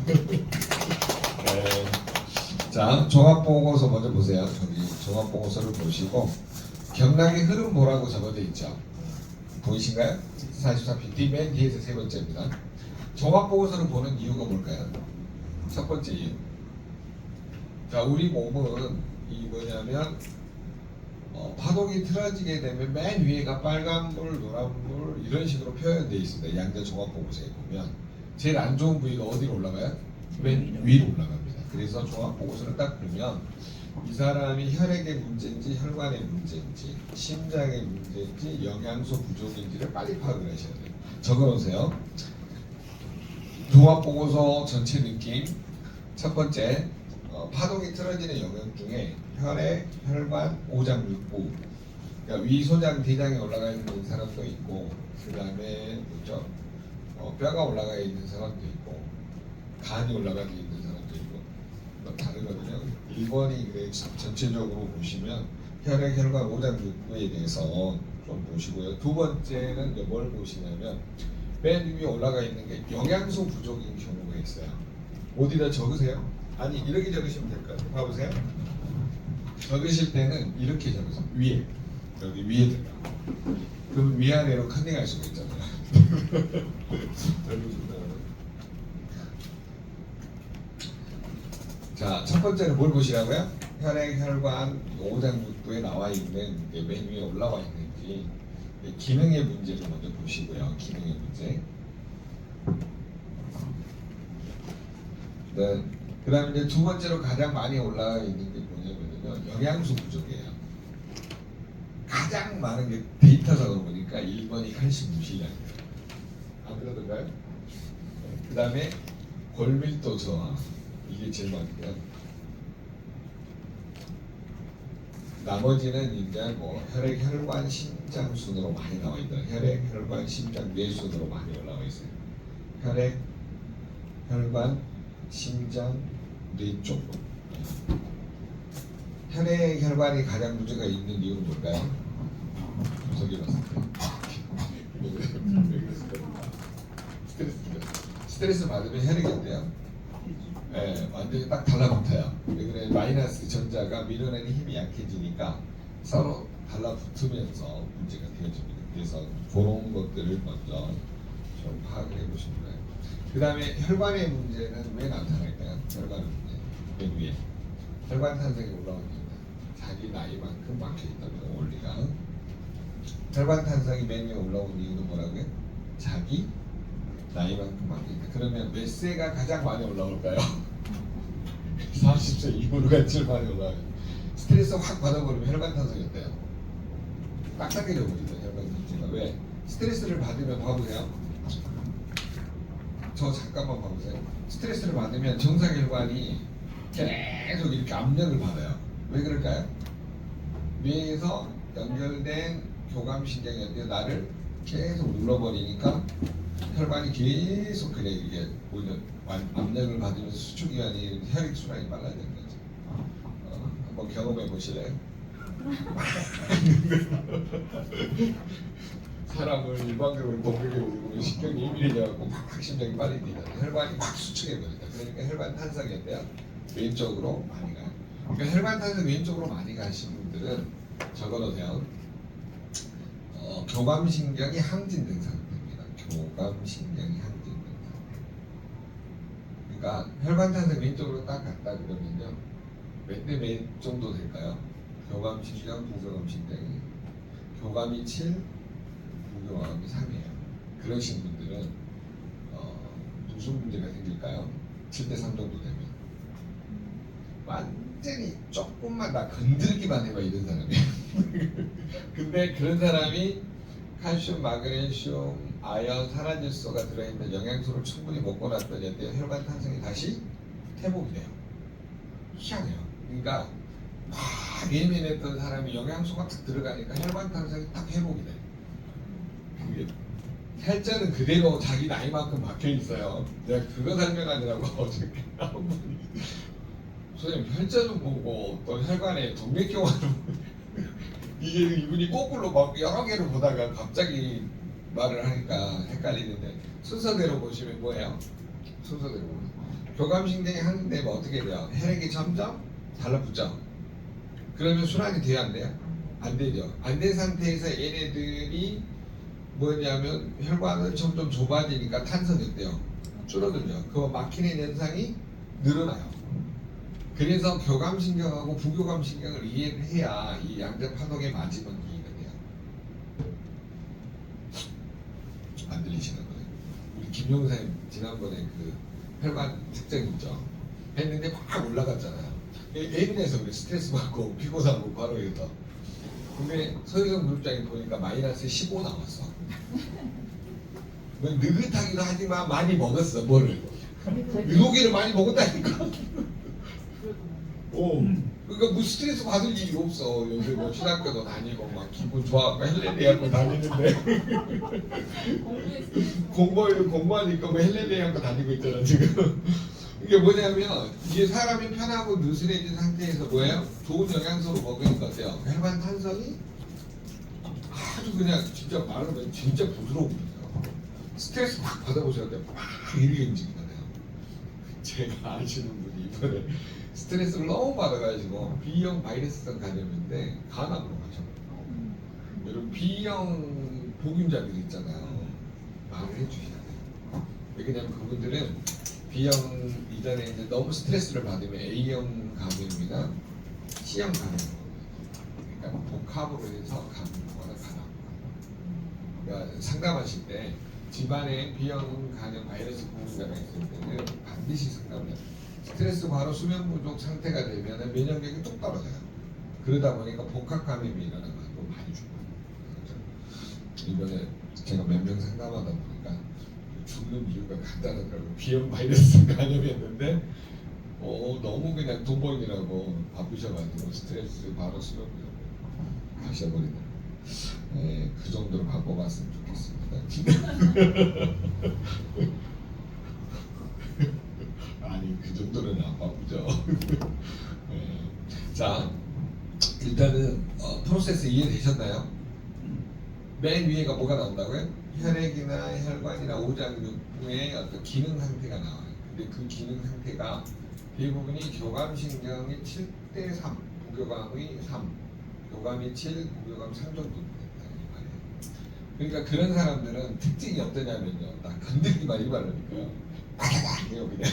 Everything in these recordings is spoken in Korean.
네. 자, 종합보고서 먼저 보세요. 저기 종합보고서를 보시고 경락의 흐름 보라고 적어져 있죠. 보이신가요? 44피 뒤맨 뒤에서 세 번째입니다. 종합보고서를 보는 이유가 뭘까요? 첫 번째 이유. 자, 우리 몸은 이 뭐냐면 파동이 틀어지게 되면 맨 위에가 빨간불, 노란불 이런 식으로 표현되어 있습니다. 양자 종합보고서에 보면 제일 안 좋은 부위가 어디로 올라가요? 맨 위로 올라갑니다. 그래서 종합보고서를 딱 보면 이 사람이 혈액의 문제인지 혈관의 문제인지 심장의 문제인지 영양소 부족인지를 빨리 파악을 하셔야 돼요. 적어놓으세요. 종합보고서 전체 느낌. 첫 번째, 파동이 틀어지는 영역 중에 혈액, 혈관, 오장, 육부, 그러니까 위, 소장, 대장에 올라가 있는 사람도 있고, 그 다음에 뭐죠? 뼈가 올라가 있는 사람도 있고, 간이 올라가 있는 사람도 있고, 다르거든요. 1번이 그래 전체적으로 보시면 혈액, 혈관, 오장, 육부에 대해서 좀 보시고요. 두 번째는 이제 뭘 보시냐면 맨 위에 올라가 있는 게 영양소 부족인 경우가 있어요. 어디다 적으세요? 아니 이렇게 적으시면 될 것 같아요. 봐보세요. 적으실 때는 이렇게 적으세요. 위에 여기 위에 들어가. 그럼 위아래로 컨닝할 수가 있잖아요. 자, 첫 번째는 뭘 보시라고요? 혈액, 혈관, 오장, 육부에 나와 있는 맨 위에 올라와 있는지 기능의 문제를 먼저 보시고요. 기능의 문제. 네. 그 다음에 이제 두 번째로 가장 많이 올라와 있는 게 뭐냐면요. 영양소 부족이에요. 가장 많은 게 데이터적으로 보니까 1번이 칼슘 무실량이에요. 안 그러던가요? 그 다음에 골밀도 저하. 이게 제일 많고요. 나머지는 이제 뭐 혈액, 혈관, 심장 순으로 많이 나와 있다. 혈액, 혈관, 심장, 뇌 순으로 많이 올라와 있어요. 혈액, 혈관, 심장, 뇌 쪽으로. 혈액, 혈관이 가장 문제가 있는 이유는 뭘까요? 저기 봤을 때. 스트레스 받으면 혈액이 어때요? 네, 완전히 딱 달라붙어요. 왜 그래? 마이너스 전자가 밀어내는 힘이 약해지니까 서로 달라붙으면서 문제가 되어집니다. 그래서 그런 것들을 먼저 좀 파악을 해보시는 거예요. 그 다음에 혈관의 문제는 왜 나타날까요? 혈관의 문제. 맨 위에. 혈관 탄성이 올라옵니다. 자기 나이만큼 막혀있다고요, 원리가. 혈관 탄성이 맨 위에 올라온 이유는 뭐라고요? 자기 나이만큼 막혀있다. 그러면 몇 세가 가장 많이 올라올까요? 40세 이후로가 제일 많이 올라와요. 스트레스 확 받아버리면 혈관 탄성이 어때요? 딱딱해져 버리죠. 혈관 문제가. 왜? 스트레스를 받으면 봐보세요. 저 잠깐만 봐보세요. 스트레스를 받으면 정상혈관이 계속 이렇게 압력을 받아요. 왜 그럴까요? 뇌에서 연결된 교감신경이 나를 계속 눌러버리니까 혈관이 계속 그래 이게 오히려 압력을 받으면서 수축기관이 혈액순환이 빨라지는 거죠. 한번 경험해 보실래요? 사람을 일반적으로 공격해 버리고 신경이 예민해져갖고 막 심장이 빨리 뛰잖아요. 혈관이 막 수축해 버린다. 그러니까 혈관 탄성이 어때요? 왼쪽으로 많이 가요. 그러니까 혈관 탄성 왼쪽으로 많이 가신 분들은 적어놓으세요. 교감신경이 항진 증상입니다. 교감신경이 항진 증상. 그러니까 혈관 탄성 왼쪽으로 딱 갔다 그러면요. 몇 대 몇 정도 될까요? 교감신경, 부교감신경이 교감이 7, 부교감이 3이에요. 그러신 분들은 무슨 문제가 생길까요? 7대 3 정도 되면 완전히 조금만 다 건들기만 해봐 이런 사람이에요. 근데 그런 사람이 칼슘, 마그네슘, 아연, 산화질소가 들어있는 영양소를 충분히 먹고 났더니 혈관 탄성이 다시 회복이 돼요. 희한해요. 그러니까 막 예민했던 사람이 영양소가 딱 들어가니까 혈관 탄성이 딱 회복이 돼요. 그게 혈자는 그대로 자기 나이만큼 박혀 있어요. 내가 그거 설명하느라고 어저께 선생님 혈자 좀 보고 또 혈관에 동맥경화를 이게 이분이 거꾸로 막 여러 개를 보다가 갑자기 말을 하니까 헷갈리는데 순서대로 보시면 뭐예요? 순서대로 보면 교감신경이 하는데 뭐 어떻게 돼요? 혈액이 점점 달라붙죠. 그러면 순환이 돼야 안 돼요? 안 되죠. 안 된 상태에서 얘네들이 뭐냐면 혈관은 점점 좁아지니까 탄성이 어때요? 줄어들죠. 그 막히는 현상이 늘어나요. 그래서 교감신경하고 부교감신경을 이해를 해야 이 양자 파동에 맞으면 이해가 돼요. 안 들리시는 거예요? 우리 김용 선생님 지난번에 그 혈관 특정 있죠? 했는데 막 올라갔잖아요. 예민해서 그래. 스트레스 받고 피곤하고 바로 해서. 근데 서유성 그룹장이 보니까 마이너스 15 나왔어. 뭐 느긋하기도 하지만 많이 먹었어. 뭐를? 유고기를 많이 먹었다니까. 그러니까 뭐 스트레스 받을 일이 없어. 요새 뭐 신학교도 다니고 막 기분 좋아하고 헬레대학교 다니는데 공부하니까 뭐 헬레대학교 다니고 있잖아 지금. 이게 뭐냐면 이게 사람이 편하고 느슨해진 상태에서 뭐예요? 좋은 영양소로 먹으니까 어때요? 혈관 탄성이 아주 그냥 진짜 말하면 진짜 부드러워요. 스트레스 막 받아보셔야 돼요. 막 이렇게 움직이잖아요. 제가 아시는 분이 이번에 스트레스를 너무 받아가지고 B형 바이러스성 감염인데 간암으로 가셨어요. 여러분 B형 복균자들 있잖아요. 말을 해주셔야 돼요. 왜냐면 그분들은 B형 이전에 이제 너무 스트레스를 받으면 A형 감염이나 C형 감염, 그러니까 복합으로 해서 감염거나 간암. 그러니까 상담하실 때 집안에 B형 간염 바이러스 보균자가 있을 때는 반드시 상담을 해요. 스트레스 바로 수면 부족 상태가 되면 면역력이 뚝 떨어져요. 그러다 보니까 복합 감염이 일어나고 많이 죽어요. 이번에 제가 몇 명 상담하다 보니까 죽는 이유가 간단하더라고요. B형 바이러스 감염이었는데 너무 그냥 돈 벌기라고 바쁘셔가지고 스트레스 바로 수면 부족 가셔버리더라고요. 네, 그 정도로 바꿔봤으면 좋겠습니다. 아니 그 정도는 안 바쁘죠. 네. 자 일단은 프로세스 이해되셨나요? 맨 위에가 뭐가 나온다고요? 혈액이나 혈관이나 오장육부의 어떤 기능 상태가 나와요. 근데 그 기능 상태가 대부분이 교감신경이 7대3, 부교감이 3, 교감이 7, 부교감 3 정도 된다 이 말이에요. 그러니까 그런 사람들은 특징이 어떠냐면요, 나 건드리기만 해봐라니까요. 바다다 해요 그냥.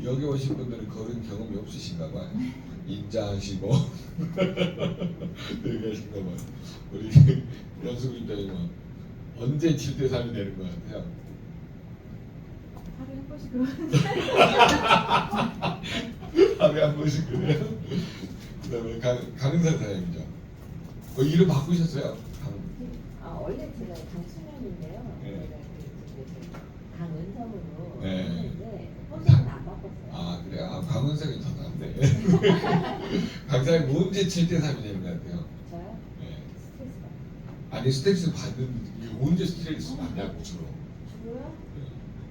여기 오신 분들은 그런 경험이 없으신가 봐요. 인자하시고 여기 하신가 봐요. 우리 연수 입장이면 언제 7대3이 되는 것 같아요? 하루에 한 번씩 그러는데. 하루에 한 번씩 그래요? 그 다음에 강은선 사장님이죠. 이름 바꾸셨어요? 원래 제가 강춘현인데요. 네. 강은성으로 네. 했는데 혼자는 안 바꿨어요. 아 그래요? 강은성이 더 낫네. 강사님 언제 7대3이 되는 것 같아요? 저요? 네. 스트레스 받아요. 아니 스트레스 받는 게 언제 스트레스 받냐고 주로. 주로요?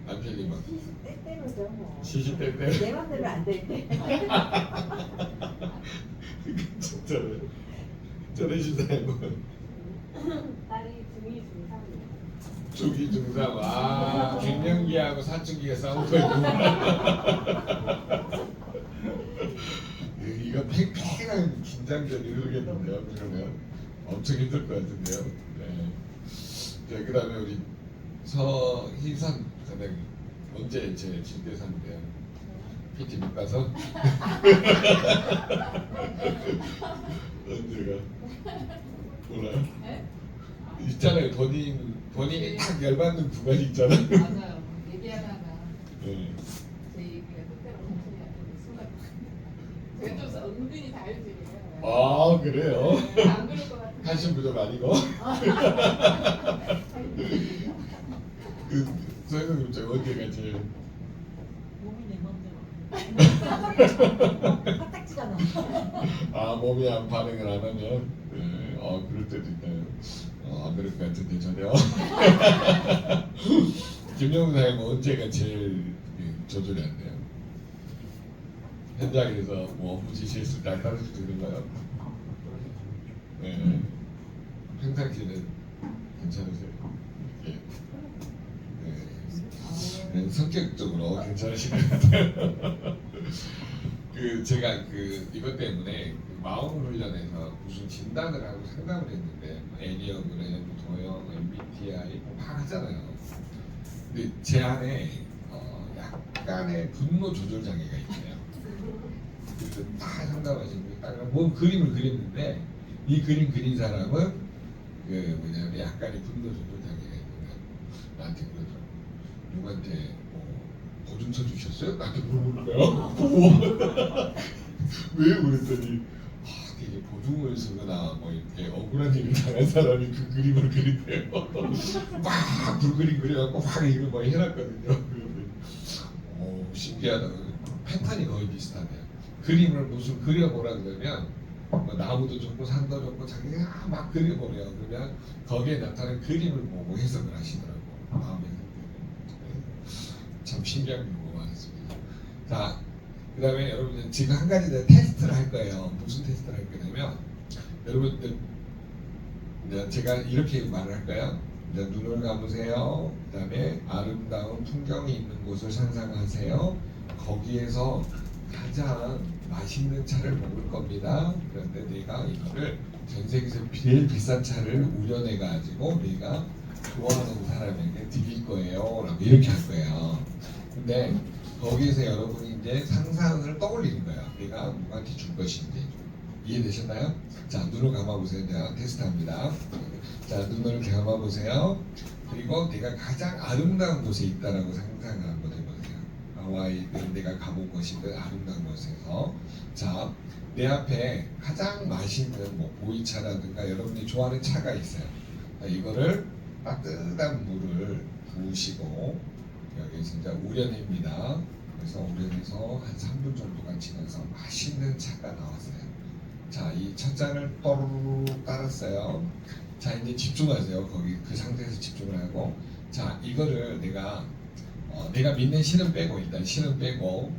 남편이 막 때때로죠 뭐. 시시때때. 내 맘대로 안 될 때. 진짜로 저러시다요. 딸이 중2, 중3이에요. 중기 중삼. 아 갱년기하고 사춘기가 싸우고 있구나. 이거 팽팽한 긴장전이 흐르겠는데요. 그러면 엄청 힘들 것 같은데요. 네. 자 그다음에 우리 서희선 사장님 언제 제 7대3인데요? PT 못 가서? 언제가? 몰라요? 네? 있잖아요. 본인이 딱 열받는 구간이 있잖아요. 맞아요. 얘기하다가 네. 제 얘기가 뜻대로 정신이 안 되는 순간 제가 좀 은근히 다혈질이에요. 아 그래요? 네, 안 그럴 것 같은데. 칼슘 부족 아니고? 그 서현님 저 언제가 제일 몸이 내 맘대로. 화딱지가 나. 아 몸이 안 반응을 안 하면 네. 그럴 때도 있나요? 그럴 것 같은데 전혀. 김영훈 사장님 언제가 제일 조절이 안 돼요? 현장에서 뭐 업무 지시했을 때 안 따르실 수 있는가요? 네. 평상시에는 괜찮으세요? 예. 네. 네, 성격적으로 괜찮으신 것 같아요. 그 제가 그 이것 때문에 그 마음 훈련에서 무슨 진단을 하고 상담을 했는데 애니어그램, 도형, MBTI 막 하잖아요. 근데 제 안에 약간의 분노 조절 장애가 있어요. 그래서 다 상담하신 딱뭐 그림을 그렸는데 이 그림 그린 사람은 그 뭐냐면 약간의 분노 조절 장애가 있는 거예요. 나한테 그러더라고. 누구한테 보증서 주셨어요? 나한테 물어보는 거야. 왜 그랬더니 되게 보증을 쓰거나 뭐 이렇게 억울한 일을 당한 사람이 그 그림을 그린대요. 막 불그림 그려갖고 막 이걸 뭐 해놨거든요. 그런데 신기하다. 패턴이 거의 비슷하네요. 그림을 무슨 그려보라 그러면 뭐 나무도 좋고 산도 좋고 자기가 막 그려보래요. 그러면 거기에 나타난 그림을 보고 해석을 하시더라고. 마음의 참 신기한 경우가 많았습니다. 자, 그 다음에 여러분들 지금 한 가지 더 테스트를 할 거예요. 무슨 테스트를 할 거냐면 여러분들 제가 이렇게 말을 할까요? 눈을 감으세요. 그 다음에 아름다운 풍경이 있는 곳을 상상하세요. 거기에서 가장 맛있는 차를 먹을 겁니다. 그런데 내가 이거를 전 세계에서 제일 비싼 차를 우려내 가지고 내가 좋아하는 사람에게 드릴 거예요. 라고 이렇게 할 거예요. 근데 거기에서 여러분이 이제 상상을 떠올리는 거예요. 내가 누구한테 줄 것인지. 이해되셨나요? 자, 눈을 감아보세요. 제가 테스트합니다. 자, 눈을 감아보세요. 그리고 내가 가장 아름다운 곳에 있다라고 상상을 한번 해보세요. 하와이든 내가 가본 곳이든 아름다운 곳에서. 자, 내 앞에 가장 맛있는 뭐 보이차라든가 여러분이 좋아하는 차가 있어요. 자, 이거를 따뜻한 물을 부으시고 여기 진짜 우려냅니다. 그래서 우려내서 한 3분 정도가 지나서 맛있는 차가 나왔어요. 자, 이 첫 잔을 또르르 따랐어요. 자, 이제 집중하세요. 거기 그 상태에서 집중을 하고, 자, 이거를 내가 믿는 신은 빼고 일단 신은 빼고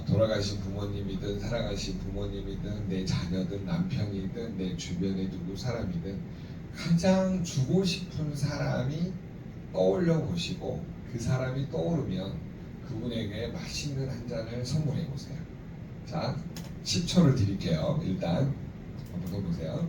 돌아가신 부모님이든 살아가신 부모님이든 내 자녀든 남편이든 내 주변에 누구 사람이든 가장 주고 싶은 사람이 떠올려 보시고 그 사람이 떠오르면 그분에게 맛있는 한 잔을 선물해 보세요. 자, 10초를 드릴게요. 일단 한번 해보세요.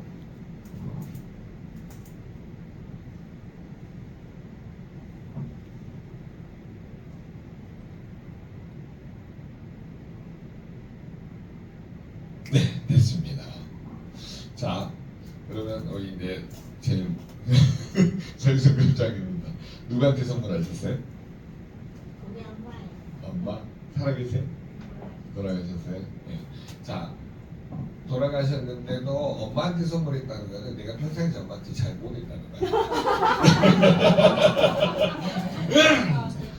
네, 됐습니다. 자, 그러면 우리 이제 제일 설수 교장입니다. 누구한테 선물하셨어요? 우리 엄마예요. 엄마? 살아계세요? 돌아가셨어요? 네. 자, 돌아가셨는데도 엄마한테 선물했다는 거는 내가 평상시 엄마한테 잘 못했다는 거야.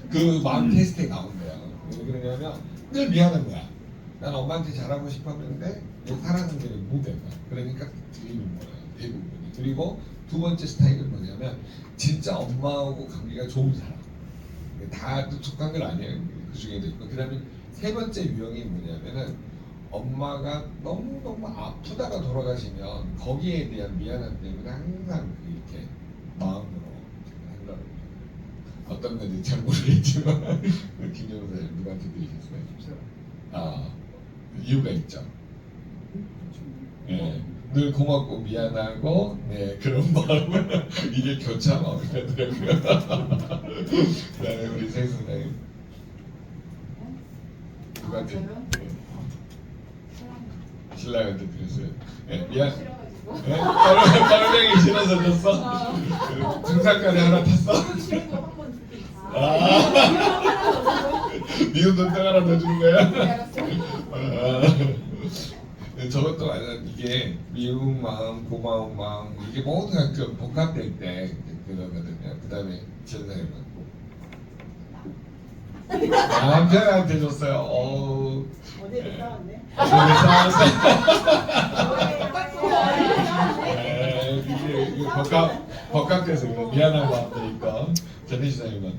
그 마음 테스트에 나온대요. 왜 그러냐면 늘 미안한 거야. 난 엄마한테 잘하고 싶었는데 내 사랑하는 게 못된 거야. 그러니까 드리는 거예요. 대부분이. 그리고 두 번째 스타일은 뭐냐면 진짜 엄마하고 관계가 좋은 사람. 다 속한 건 아니에요. 그 중에도 있고. 그 다음에 세 번째 유형이 뭐냐면은 엄마가 너무너무 아프다가 돌아가시면 거기에 대한 미안함 때문에 항상 이렇게 마음으로 한다는 거예요. 어떤 건지 잘 모르겠지만 김정사 누구한테 드리셨어요? 아, 이유가 있죠. 네, 늘 고맙고 미안하고 네 그런 마음을 이게 교차 마음이라더라고요. 그다음에 우리 생선장님 누구한테? 네. 신랑한테 드렸어요. 네, 미안. 싫어가지고. 네? 썰명이 싫어서 줬어? 등산까지 하나 탔어? 싫어도 한번 줄게 있어. 아. 미운 돈땅 하나 더 주는 거야? 네, 알았어요. 네, 저것도 완전 이게 미운 마음, 고마운 마음 이게 모두가 그 복합될 때 그러거든요. 그 다음에 전사님은 남편한테 줬어요. 어우. 어제도 싸웠네. 이게 복합돼서 그래. 미안한 마음도 있고. 전희 시장님은 저는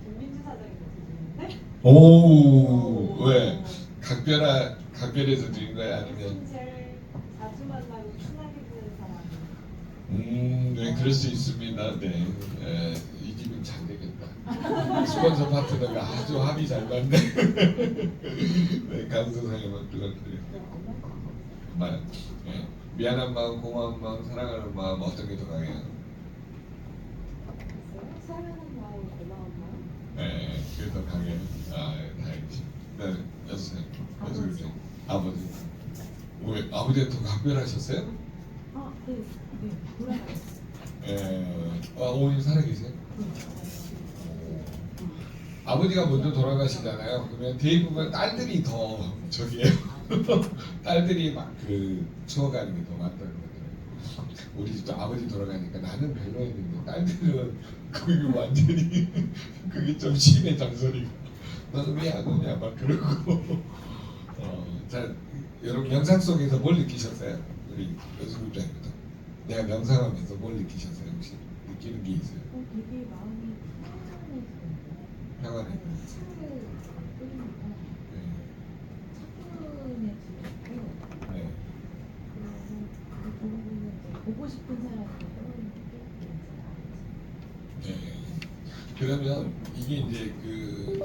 김민주 사장님한테 드리는데. 오, 왜 각별해서 드린 거야 아니면? 제일 자주 만나고 친하게 지낸 사람. 네, 그럴 수 있습니다. 네, 이 집은 잘 되겠다. 스폰서 파트너가 아주 합이 잘 맞네. 네, 강선생님은 그런데 정말 네. 미안한 마음, 고마운 마음, 사랑하는 마음 어떤 게 더 강해요? 사랑하는 마음, 고마운 마음. 네, 그게 더 강해요. 아, 다행이지. 네, 여보세요. 여보세요. 아버지. 왜 아버지가 더 각별하셨어요? 네, 돌아가셨어요. 어머님 살아계세요? 아버지가 먼저 돌아가시잖아요. 그러면 대부분 딸들이 더 저기에요. 딸들이 막 그 추억하는 게 더 많다는 거더라고요. 우리 집도 아버지 돌아가니까 나는 별로였는데 딸들은 그게 완전히 그게 좀 심해 잔소리가. 너는 왜 안 오냐 막 그러고. 자, 여러분 명상 속에서 뭘 느끼셨어요? 우리 연수국장님부터. 내가 명상하면서 뭘 느끼셨어요? 혹시 느끼는 게 있어요? 되게 마음이 평안해. 차를 끓이니까 네. 차분해지고 네. 그리고 그 보고 싶은 사람이 떠오르는 게 네. 그러면 이게 이제 그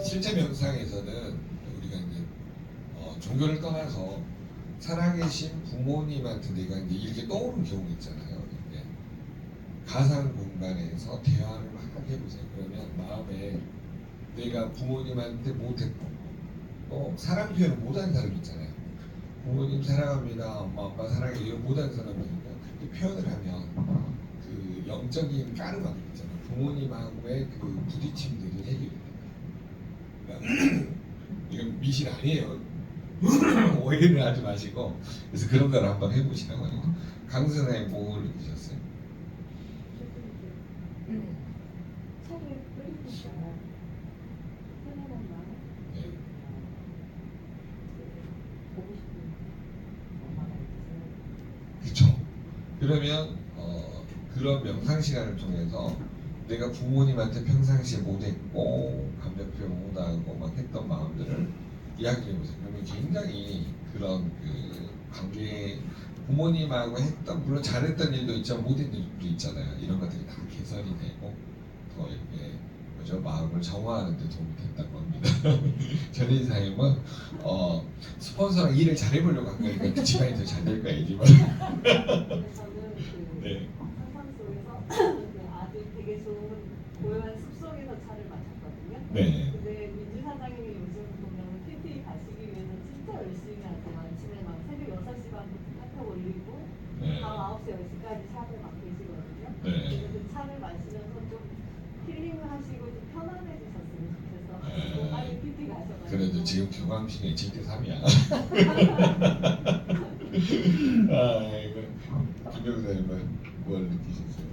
실제 명상에서는 우리가 이제 종교를 떠나서 살아계신 부모님한테 내가 이제 이렇게 떠오르는 경우 있잖아요. 이제 가상 공간에서 대화를 막 해보세요. 그러면 마음에 내가 부모님한테 못했고 또 사랑 표현을 못한 사람 있잖아요. 부모님 사랑합니다, 엄마 아빠 사랑해 이런 못한 사람이니까 그렇게 표현을 하면 그 영적인 까르마 있잖아요. 부모님하고의 그 부딪힘들이 해결이 됩니다. 이건 미신 아니에요. 오해를 하지 마시고 그래서 그런 걸 한번 해보시라고 하니까 강선생님 뭘 느끼셨어요? 차를 끓이니까 편안한 마음, 네. 보고 싶은 엄마가 있어요. 그렇죠. 그러면 그런 명상 시간을 통해서 내가 부모님한테 평상시에 못했고 감정 표현 못하고 막 했던 마음들을 이야기해보세요. 그러면 굉장히 그런 그 관계 부모님하고 했던 물론 잘했던 일도 있지만 못했던 일도 있잖아요. 이런 것들이 다 개선이 되고 더 이렇게 뭐죠 마음을 정화하는 데 도움이 된다고 합니다. 전인사님은 스폰서랑 일을 잘해보려고 한 거니까 그 집안이 더 잘 될 거야지만. 근데 저는 그 네. 상상 속에서 그 아주 되게 좋은 고요한 숲속에서 차를 마셨거든요. 네. 근데 민주 사장님이 요즘 보면 PT 가시기 위해서 진짜 열심히 하세요. 아침에 막 새벽 6시 반부터 카톡 올리고 네. 밤 9시, 10시까지 샵에 막 계시거든요. 네. 그래서 그 차를 마시면서 좀 힐링을 하시고 좀 편안해지셨으면 좋겠어. 네. 빨리 PT 가셔가지고. 그래도 지금 경암시내 GT3이야. 아, 이거 김병사님은 뭘 느끼셨어요?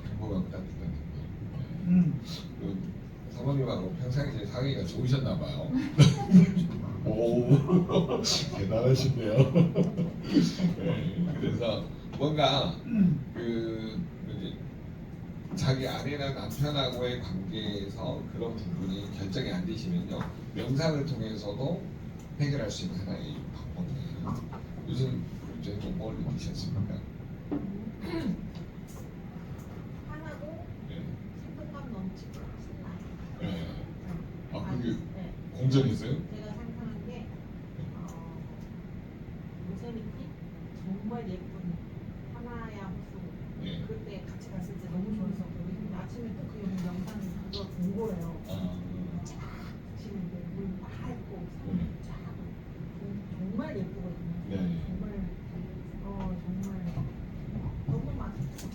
행복하고 따뜻한 느낌. 그 사모님하고 평상시에 사귀기가 좋으셨나 봐요. 오, 대단하시네요. 네, 그래서 뭔가 그 뭐지, 자기 아내나 남편하고의 관계에서 그런 부분이 결정이 안 되시면요 명상을 통해서도 해결할 수 있는 하나의 방법이에요. 요즘 저희도 뭘 느끼셨습니까? 하나도 네. 행복감 넘치고 신나요. 네. 아 그게 네. 공전이었어요? 제가 상상한 게 요세미티 정말 예쁜 하나야 호수 네. 그때 같이 갔을 때 너무 좋았었고 근데 아침에 또 그 영상 그거 본 거예요. 아, 쫙 지는데 물 맑고 네. 쫙 정말 예쁘거든요. 네. 정말 정말 너무 맛있어.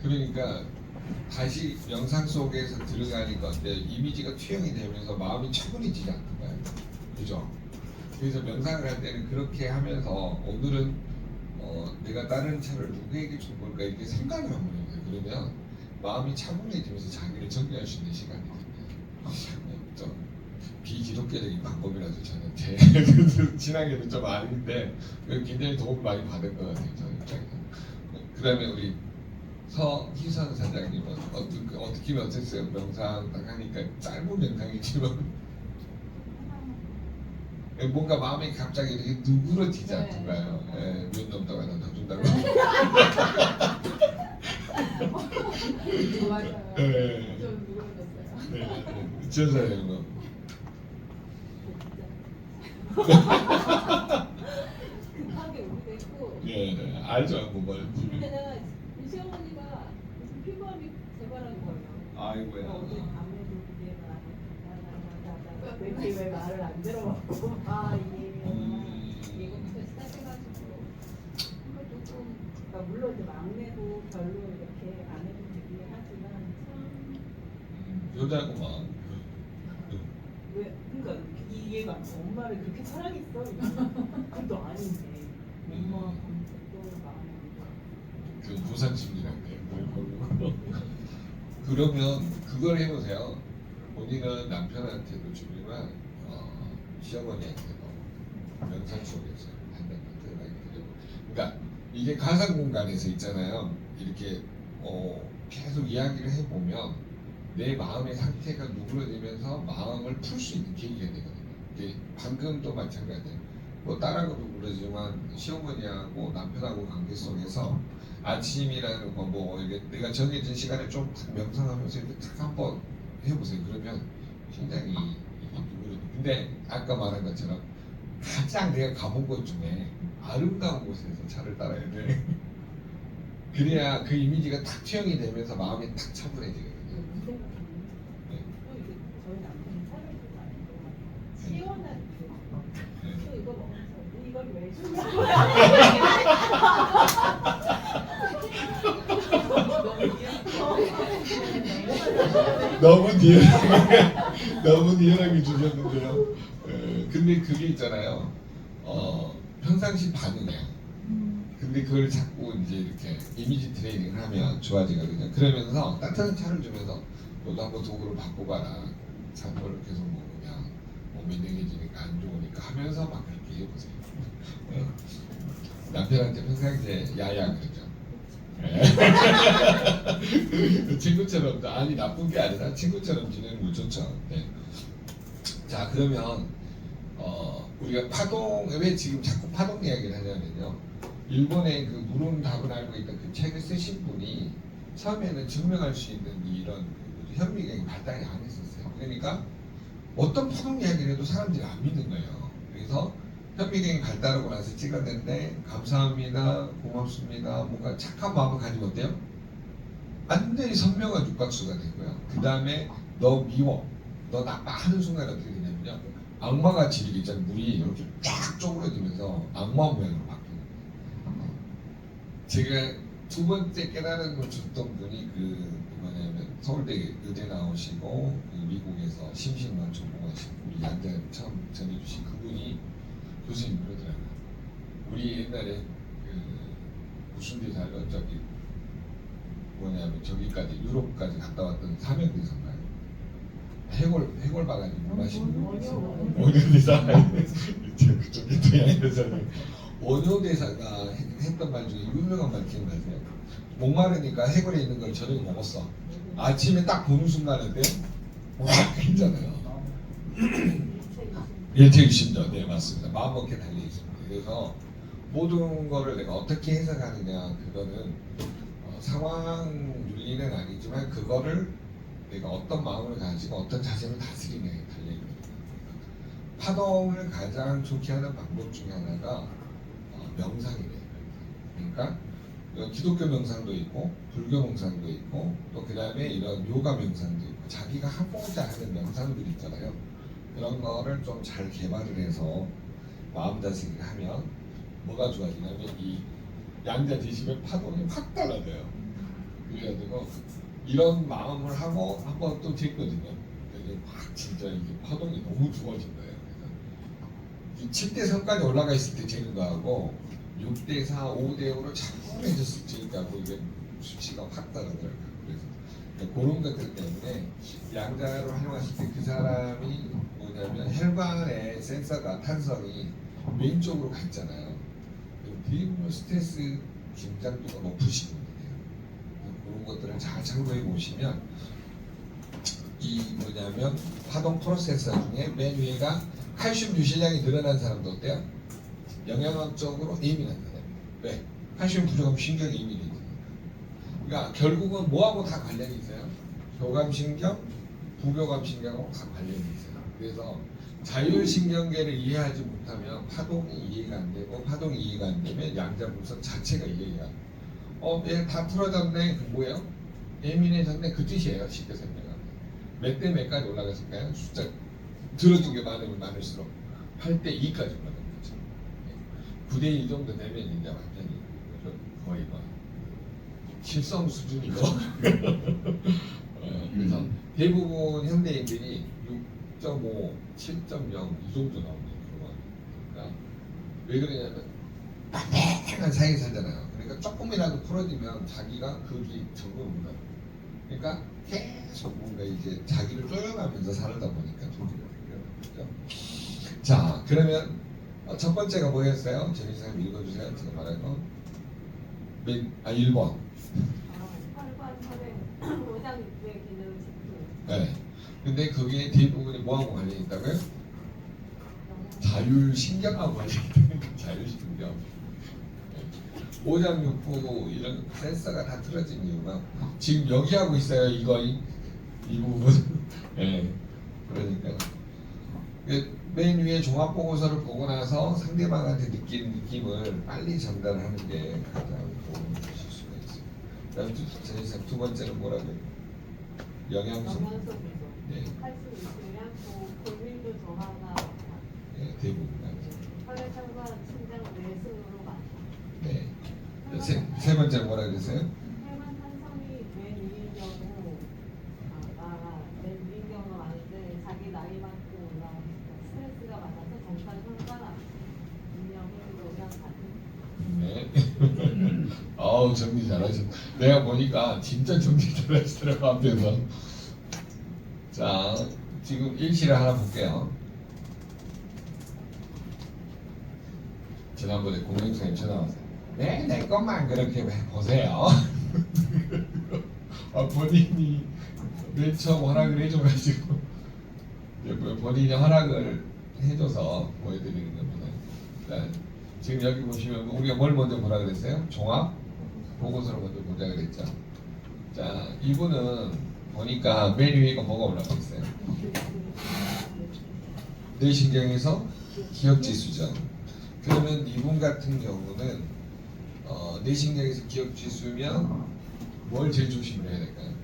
그러니까 다시 명상 속에서 들어가니까 어때 이미지가 투영이 되면서 마음이 차분해지지 않던가요? 그죠? 그래서 명상을 할 때는 그렇게 하면서 오늘은 내가 다른 차를 누구에게 준 걸까 이렇게 생각을 한번 해보세요. 그러면 마음이 차분해지면서 자기를 정리할 수 있는 시간이 됩니다. 좀 비기독교적인 방법이라서 저는 친하게는 좀 아닌데 굉장히 도움을 많이 받은 것 같아요. 저는 입장에서. 그다음에 우리 서희선 사장님은 어떻게 어땠어요? 명상 딱 하니까 짧은 명상이지만 뭔가 마음이 갑자기 이렇게 누그러지지 않던가요? 예, 몇 넘다가 더 준다고. 맞아요. 네. 좀 누그러졌어요. 네. 지원사님 뭐. 급하게 오기도 했고. 네, 네. 알죠, 뭐 말인지. 근데 내가 이 시어머니가 무슨 피부암이 재발한 거예요. 아이고야. 어제 밤에도 그게 나나나나나 왜 말을 안 들어봤고 아 이게 이거부터 시작해가지고 이거 조금 그러니까 물론 이제 막내도 별로 이렇게 안 해도 되긴 하지만 참 여자구만. 왜 그러니까 이해가 안 돼. 엄마를 그렇게 사랑했어? 그것도 아닌데 엄마 감정도 마음에 안 들어. 그 부산심리라는 게 그러면 그걸 해보세요. 본인은 남편한테도 주지만 시어머니한테도 명상 속에서 한번 들어가게 되고. 그러니까 이게 가상 공간에서 있잖아요. 이렇게 계속 이야기를 해보면 내 마음의 상태가 누그러지면서 마음을 풀 수 있는 계기가 되거든요. 이게 방금도 마찬가지예요. 뭐 딸하고도 그러지만 시어머니하고 남편하고 관계 속에서 아침이라는 거 뭐 이게 내가 정해진 시간에 좀 명상하면서 이렇게 탁 한번 해보세요. 그러면 굉장히 이게 누그러져. 근데 아까 말한 것처럼 가장 내가 가본 곳 중에 아름다운 곳에서 차를 따라야 돼. 그래야 그 이미지가 탁 투영이 되면서 마음이 탁 차분해지거든요. 이 생각은 또 이게 저희 남편이 차를 주고 아니고 시원한 또 이거 먹으면서 이걸 왜 주냐고 너무 너무 리얼하게 주셨는데요. 근데 그게 있잖아요. 평상시 반응이야. 근데 그걸 자꾸 이제 이렇게 이미지 트레이닝을 하면 좋아지거든요. 그러면서 따뜻한 차를 주면서 너도 한번 도구를 바꿔봐라. 찬 거를 계속 먹으면 몸이 냉해지니까 안 좋으니까 하면서 막 그렇게 해보세요. 남편한테 평상시에 야야 그러죠. 친구처럼 아니 나쁜 게 아니라 친구처럼 지내는 거 좋죠. 네. 자 그러면 우리가 파동 왜 지금 자꾸 파동 이야기를 하냐면요. 일본의 그 물은 답을 알고 있던 그 책을 쓰신 분이 처음에는 증명할 수 있는 이런 현미경이 발달이 안 했었어요. 그러니까 어떤 파동 이야기를 해도 사람들이 안 믿는 거예요. 그래서 현미경이 발달하고 나서 찍었는데 감사합니다, 고맙습니다, 뭔가 착한 마음을 가지면 어때요? 완전히 선명한 육각수가 되고요. 그 다음에 너 미워, 너 나빠 하는 순간 어떻게 되냐면요. 악마같이 이렇게 있잖아요. 물이 이렇게 쫙 쪼그러지면서 악마 모양으로 바뀌는 거예요. 제가 두 번째 깨달음을 줬던 분이 그 뭐냐면 서울대 의대 나오시고 그 미국에서 심신만 전공하신 우리 양자님 처음 전해주신 그분이 교수님 그러더라고요. 우리 옛날에 그 무슨 대사로 저기 뭐냐면 저기까지 유럽까지 갔다 왔던 사명대사인가요? 해골 봐가지고 물 마시는 분. 원효대사 그쪽에 동양대사는 원효대사가 했던 말 중에 유명한 말 기억나세요? 목마르니까 해골에 있는 걸 저녁에 먹었어. 아침에 딱 보는 순간에 와 했잖아요. 일체유심전. 네 맞습니다. 마음먹기에 달려 있습니다. 그래서 모든 거를 내가 어떻게 해석하느냐 그거는 상황 윤리는 아니지만 그거를 내가 어떤 마음을 가지고 어떤 자세를 다스리느냐에 달려 있거든요. 파동을 가장 좋게 하는 방법 중에 하나가 명상이래요. 그러니까 기독교 명상도 있고 불교 명상도 있고 또 그 다음에 이런 요가 명상도 있고 자기가 하고자 하는 명상들이 있잖아요. 그런 거를 좀 잘 개발을 해서 마음 다스리기 하면 뭐가 좋아지냐면 이 양자 지식의 파동이 확 달라져요. 그래가지고 이런 마음을 하고 한번 또 쟀거든요. 그래서 확 진짜 이게 파동이 너무 좋아진 거예요. 그래서 7대 3까지 올라가 있을 때 재는 거하고 6대 4, 5대 5로 차분해졌을 때하고 이게 수치가 확 다르더라고요. 그래서 그런 것들 때문에 양자를 활용하실 때 그 사람이 뭐냐면 혈관의 센서가 탄성이 왼쪽으로 가 있잖아요. 그럼 스트레스 긴장도가 높으신 분이에요. 그런 것들을 잘 참고해 보시면 이 뭐냐면 파동 프로세서 중에 맨 위에가 칼슘 유실량이 늘어난 사람도 어때요? 영양학적으로 예민한 사람이에요. 왜? 칼슘 부족하면 신경이 예민해지니까. 그러니까 결국은 뭐하고 다 관련이 있어요? 교감신경, 부교감신경하고 다 관련이 있어요. 그래서 자율신경계를 이해하지 못하면 파동이 이해가 안 되고 파동이 이해가 안 되면 양자분석 자체가 이해가 안 돼요. 얘 다 풀어졌네. 그 뭐예요? 예민해졌네. 그 뜻이에요. 쉽게 설명하면. 몇 대 몇까지 올라갔을까요? 숫자 들어준 게 많으면 많을수록 8대 2까지 올라간 거죠. 9대 2 정도 되면 이제 완전히 거의 뭐 실성 수준이고 그래서 대부분 현대인들이 6.5, 7.0 이 정도 나오는 그러니까 왜 그러냐면 빡빡한 사이에 살잖아요. 그러니까 조금이라도 풀어지면 자기가 거기 적응을 못해요. 그러니까 계속 뭔가 이제 자기를 쪼여가면서 살다 보니까 문제가 생겨요. 자, 그러면 첫 번째가 뭐였어요? 재민쌤 읽어주세요. 제가 말한 거. 1번. 혈관 혈액 오장 육부의 기능을 지키는 네. 근데 거기에 대부분이 뭐하고 관련이 있다고요? 자율신경하고 관련이 있다는 거. 자율신경. 오장육부 이런 센서가 다 틀어진 이유가 지금 여기 하고 있어요. 이거 이 부분. 네. 그러니까 맨 위에 종합 보고서를 보고 나서 상대방한테 느낀 느낌을 빨리 전달하는 게 가장 도움이 되실 수가 있어요. 그다음 두 번째는 뭐라고요? 영양소. 영양소 부족, 네. 칼슘 있으면 골밀도 저하가 네, 대부분 혈액혈관 신장 내승으로 많다. 네. 세 번째 뭐라 그랬어요? 혈관 탄성이 맨 위인 경우 맨 위인 경우가 많은데 자기 나이 많고 올라오니까 스트레스가 많아서 정상 혈관 인명을 오장 같은 네. 아우 정리 잘하셨. 내가 보니까 진짜 정리 잘하시더라고 앞에서. 자 지금 일시를 하나 볼게요. 지난번에 공룡선생님 전화 왔어요. 네, 내 것만 그렇게 보세요. 본인이 맨 처음 허락을 해줘가지고 본인이 허락을 해줘서 보여드리는 겁니다. 자, 지금 여기 보시면 우리가 뭘 먼저 보라 그랬어요? 종합 보고서를 먼저 보자 그랬죠. 자, 이분은 보니까 맨 위에 뭐가 올라가 있어요? 뇌신경에서 기억지수죠. 그러면 이분 같은 경우는 뇌신경에서 기억지수면 뭘 제일 조심을 해야 될까요?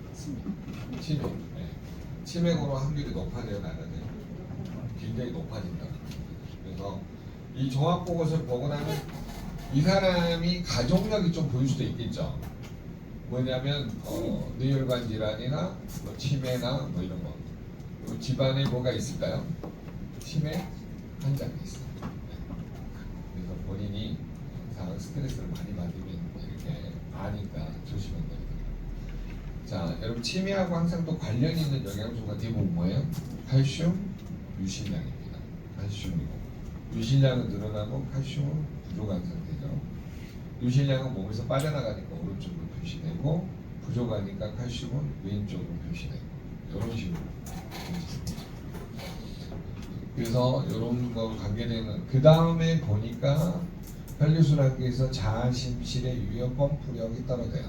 치매. 네. 치매고로 확률이 높아져요, 나가요. 굉장히 높아진다. 그래서 이 종합 보고서를 보고 나면 이 사람이 가족력이 좀 보일 수도 있겠죠. 뭐냐면 뇌혈관 질환이나 뭐 치매나 뭐 이런 거. 그리고 집안에 뭐가 있을까요? 치매 환자가 있어요. 그래서 본인이 항상 스트레스를 많이 받으면 이렇게 아니까 조심해야 됩니다. 자, 여러분 치매하고 항상 또 관련이 있는 영양소가 대부분 뭐예요? 칼슘, 유실량입니다. 칼슘이고 유실량은 늘어나고 칼슘은 부족한 상태죠. 유실량은 몸에서 빠져나가니까 오른쪽으로 표시되고 부족하니까 칼슘은 왼쪽으로 표시되고 이런 식으로. 그래서 이런 거 관계되는 그 다음에 보니까 혈류순환기에서 자아심실의 유효 펌프력이 떨어져요.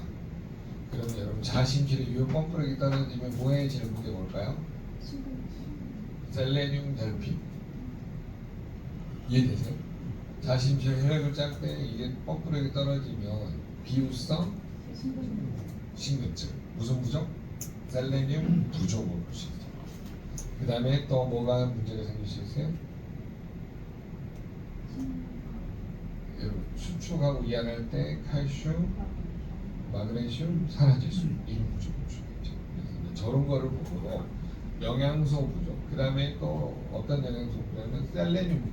그러면 여러분 자아심실의 유효 펌프력이 떨어지면 뭐에 제일 문제 뭘까요? 셀레늄 결핍. 이해되세요? 자아심실 혈액을 짤 때 이게 펌프력이 떨어지면 비우성 신근증. 무슨 부족? 셀레늄 부족으로 볼 수 있어요. 그 다음에 또 뭐가 문제가 생길 수 있어요? 수축하고 이완할 때 칼슘, 마그네슘, 산화질소 이런 부족을 주겠죠. 그래서 저런 거를 보고 영양소 부족. 그 다음에 또 어떤 영양소 부족은 셀레늄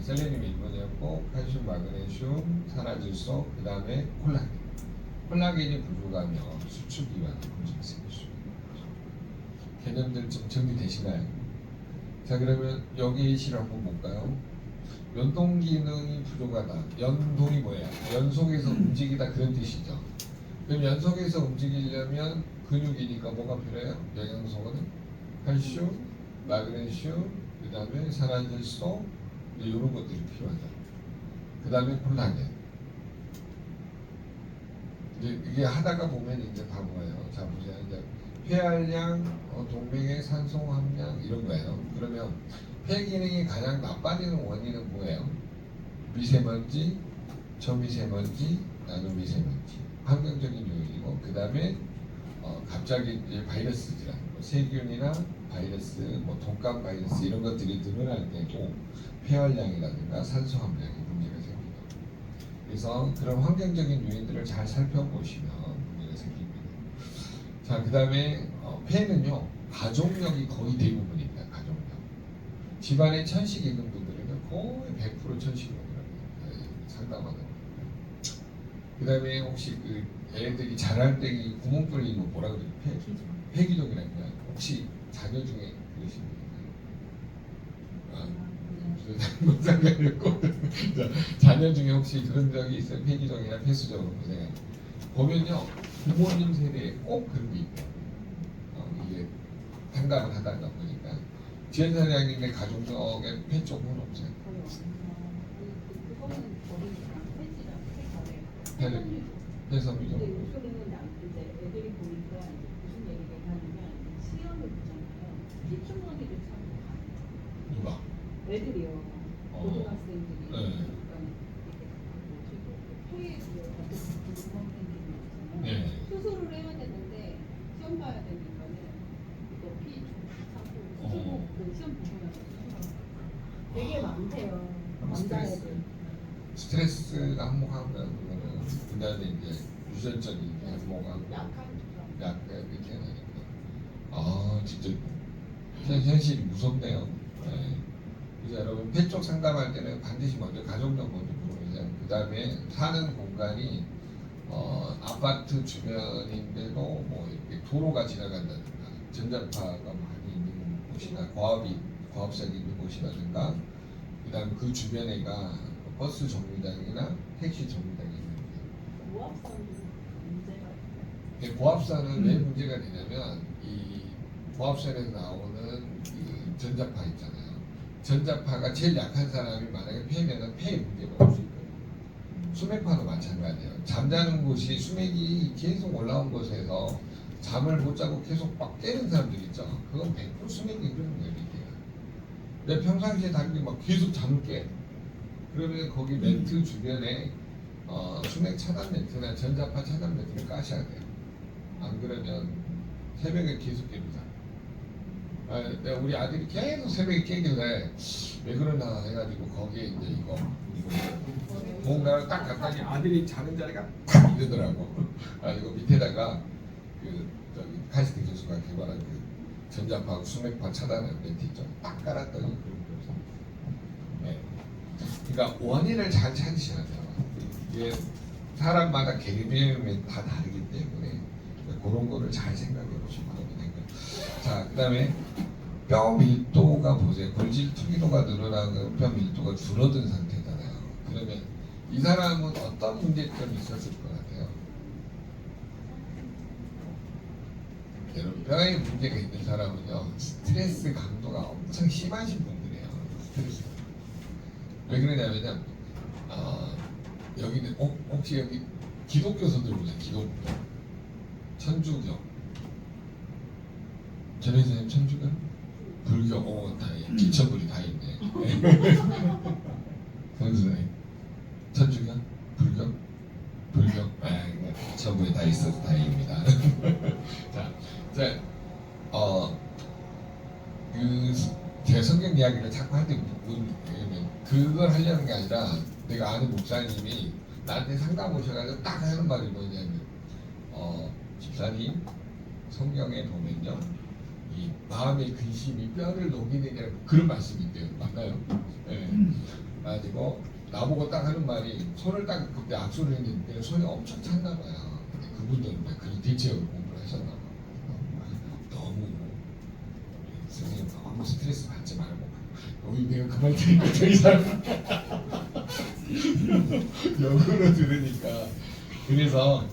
셀레늄이 1번이었고 칼슘, 마그네슘, 산화질소, 그 다음에 콜라겐. 콜라겐이 부족하면 수축 이완 문제가 생길 수 있는 거죠. 개념들 좀 정리되시나요? 자 그러면 여기 시를 한번 볼까요? 연동 기능이 부족하다. 연동이 뭐예요? 연속해서 움직이다 그런 뜻이죠. 그럼 연속해서 움직이려면 근육이니까 뭐가 필요해요? 영양소거든. 칼슘, 마그네슘, 그 다음에 산화질소 이런 것들이 필요하죠. 그 다음에 콜라겐. 이제 이게 하다가 보면 이제 다 뭐예요? 자 보세요. 이제 폐활량, 동맥의 산소 함량 이런 거예요. 그러면 폐 기능이 가장 나빠지는 원인은 뭐예요? 미세먼지, 저미세먼지, 나노미세먼지 환경적인 요인이고 그 다음에 갑자기 이제 바이러스 질환, 뭐 세균이나 바이러스, 뭐 독감 바이러스 이런 것들이 늘어날 때도 폐활량이라든가 산소 함량이 문제가 생깁니다. 그래서 그런 환경적인 요인들을 잘 살펴보시면 문제가 생깁니다. 자, 그 다음에 폐는요 가족력이 거의 대부분입니다. 가족력. 집안에 천식 있는 분들은 거의 100% 천식력이라고 합니다. 상담하는. 그 다음에 혹시 그 애들이 자랄 때 구멍 뚫린 거 뭐라 그래요? 폐기종이라는 거야. 혹시 자녀 중에 그러신 분 있나요? 무슨 상관없고 자녀 중에 혹시 그런 적이 있어요? 폐기종이나 폐수종으로 고생하는 보면요 부모님 세대에 꼭 그런 게 있대요. 이게 상담을 하다가 보니까 지연사장님의 가족력에 폐 쪽은 없어요. 그거는 버리니까 폐지랑 폐- 폐섬유죠. 근데 요즘은 이제 애들이 보니까 무슨 얘기를 하냐면 시험을 보잖아요. 피주머니를 차고 가요. 누가? 애들이요. 고등학생들이. 네. 그러니까 이렇게 폐에 구멍 생기는 거 있잖아요. 네. 수술을 해야 되는데 시험 봐야 되니까는 이거 피 차고 그 시험 보고 나서 수술하고 되게 많대요. 남자애들. 스트레스가 한몫하면 그거는 그다음에 이제 유전적인 한몫하고 약간 이렇게 하니까 진짜 현실이 무섭네요. 네. 그래서 여러분 폐 쪽 상담할 때는 반드시 먼저 가족력 먼저 물어보세요. 그 다음에 사는 공간이 아파트 주변인데도 뭐 이렇게 도로가 지나간다든가 전자파가 많이 있는 곳이나 과업선이 있는 곳이라든가 그다음 그 주변에가 버스 정류장이나 택시 정류장이 있는데 모압선도 문제가 고압선은 왜 문제가 되냐면 이 고압선에서 나오는 그 전자파 있잖아요. 전자파가 제일 약한 사람이 만약에 폐면은 폐에 문제가 올 수 있거든요. 수맥파도 마찬가지예요. 잠자는 곳이 수맥이 계속 올라온 곳에서 잠을 못 자고 계속 막 깨는 사람들 있죠. 그건 100% 수맥이 그러는 거예요. 이게. 내 평상시에 다니는데 막 계속 잠을 깨. 그러면 거기 멘트 주변에 수맥 차단 멘트나 전자파 차단 멘트를 까셔야 돼요. 안 그러면 새벽에 계속 깨니다. 내가 우리 아들이 계속 새벽에 깨길래 왜 그러나 해가지고 거기에 이제 이거 뭔가를 딱 갖다니 아들이 자는 자리가 딱 이러더라고. 그래가지고 밑에다가 그 저기 카이스트 교수가 개발한 그 전자파 수맥파 차단 멘트 있죠. 딱 깔았더니 그런 거죠. 네. 그러니까 원인을 잘 찾으셔야 돼요. 이게 사람마다 개개념이 다 다르기 때문에 그런 거를 잘 생각해 보시면 됩니다. 자, 그 다음에 뼈 밀도가 보세요. 골질 투기도가 늘어나고 뼈 밀도가 줄어든 상태잖아요. 그러면 이 사람은 어떤 문제점이 있었을 것 같아요? 여러분 뼈에 문제가 있는 사람은요 스트레스 강도가 엄청 심하신 분들이에요. 스트레스. 왜 그러냐면요 여기는 혹시 여기 기독교 선들 보세요. 기독교 천주교 전혜선생님 천주교 불교 다 기천불이 다 있네. 선생님 천주교 불교 기천불이 다 있어서 다행입니다. 자, 제가 성경 이야기를 자꾸 할 때 그걸 하려는 게 아니라 내가 아는 목사님이 나한테 상담 오셔가지고 딱 하는 말이 뭐냐면 집사님 성경에 보면요 이 마음의 근심이 뼈를 녹이는 게 그런 말씀이 있대요. 맞나요? 네. 가지고 나보고 딱 하는 말이 손을 딱 그때 악수를 했는데 손이 엄청 찼나 봐요. 근데 그분들은 그 대체로 공부를 하셨나 봐요. 너무 선생님 너무 스트레스 받지 말고 여기 내가 그 말 들으니까 저이 사람 역으로 들으니까 그래서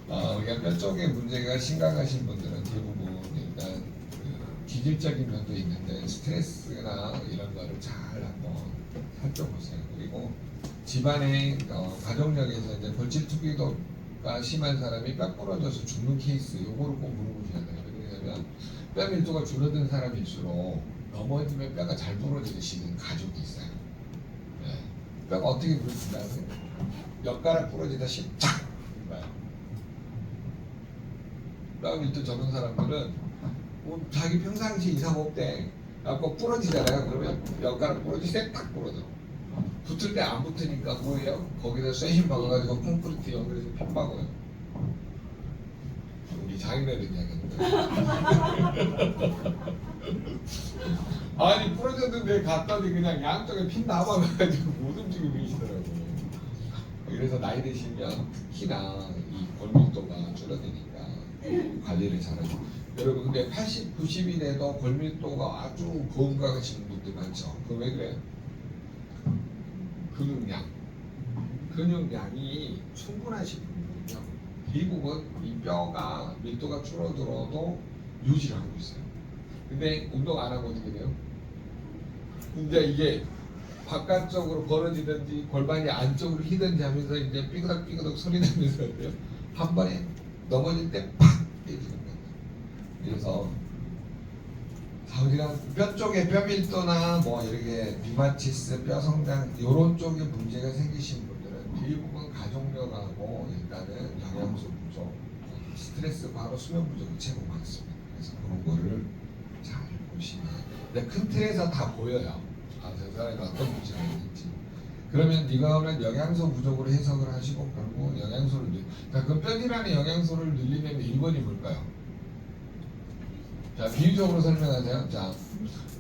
우리가 뼈 쪽에 문제가 심각하신 분들은 대부분 일단 그 기질적인 면도 있는데 스트레스나 이런 거를 잘 한번 살펴보세요. 그리고 집안의 가족력에서 이제 골질 투기도가 밀도가 심한 사람이 뼈 부러져서 죽는 케이스 요거를 꼭 물어보셔야 돼요. 왜냐면 뼈 밀도가 줄어든 사람일수록 넘어지면 뼈가 잘 부러지시는 가족이 있어요. 네. 뼈가 어떻게 부러진다 하세요? 엿가락 부러지다 탁! 뼈 밀도 적은 사람들은 뭐 자기 평상시 이상 없대. 그래갖고 부러지잖아요. 그러면 엿가락 부러질 때 딱 부러져. 붙을 때 안 붙으니까 뭐예요? 거기다 쇠심 박아가지고 콘크리트 연결해서 핀 박아요. 우리 장인어른 이야기입니다. 아니 부러졌는데 갔더니 그냥 양쪽에 핀 남아가지고 못 움직이고 계시더라고요. 그래서 나이 드시면 특히나 이 골밀도가 줄어드니까 관리를 잘하죠. 여러분 근데 80, 90이 돼도 골밀도가 아주 건강하신 분들 많죠. 그거 왜 그래요? 근육량이 충분하신 분들은요 대부분 이 뼈가 밀도가 줄어들어도 유지를 하고 있어요. 근데 운동 안 하고 어떻게 돼요? 이제 이게 바깥쪽으로 벌어지든지 골반이 안쪽으로 휘든지 하면서 이제 삐그덕삐그덕 소리 나면서 어때요? 한 번에 넘어질 때 팍 깨지는 거예요. 그래서 우리가 뼈 쪽에 뼈 밀도나 뭐 이렇게 류마티스, 뼈 성장 이런 쪽에 문제가 생기신 분들은 대부분 가족력하고 일단은 영양소 부족, 스트레스 바로 수면 부족이 최고 많습니다. 그래서 그런 거를 잘 보시면 근데 큰 틀에서 다 보여요. 아, 저 사람이 어떤 문제가 있는지. 그러면 이거는 영양소 부족으로 해석을 하시고 결국 영양소를 그 뼈질환의 영양소를 늘리는 1번이 뭘까요? 자, 비유적으로 설명하세요. 자,